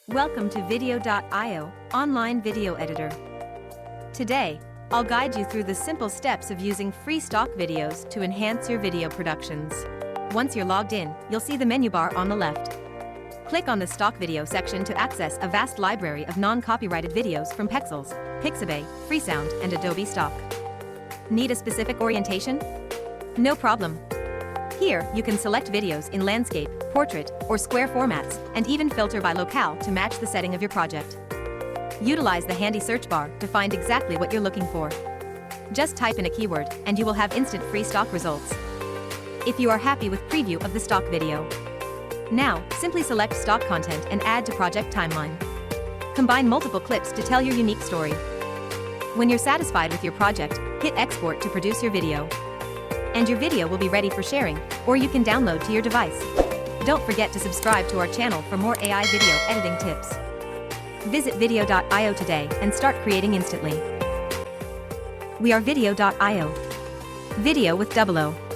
Welcome to Videoo.io, online video editor. Today, I'll guide you through the simple steps of using free stock videos to enhance your video productions. Once you're logged in, you'll see the menu bar on the left. Click on the stock video section to access a vast library of non-copyrighted videos from Pexels, Pixabay, Freesound, and Adobe Stock. Need a specific orientation? No problem. Here, you can select videos in landscape, portrait, or square formats, and even filter by locale to match the setting of your project. Utilize the handy search bar to find exactly what you're looking for. Just type in a keyword, and you will have instant free stock results. If you are happy with preview of the stock video, now, simply select stock content and add to project timeline. Combine multiple clips to tell your unique story. When you're satisfied with your project, hit export to produce your video. And your video will be ready for sharing, or you can download to your device. Don't forget to subscribe to our channel for more AI video editing tips. Visit Videoo.io today and start creating instantly. We are Videoo.io. Video with double O.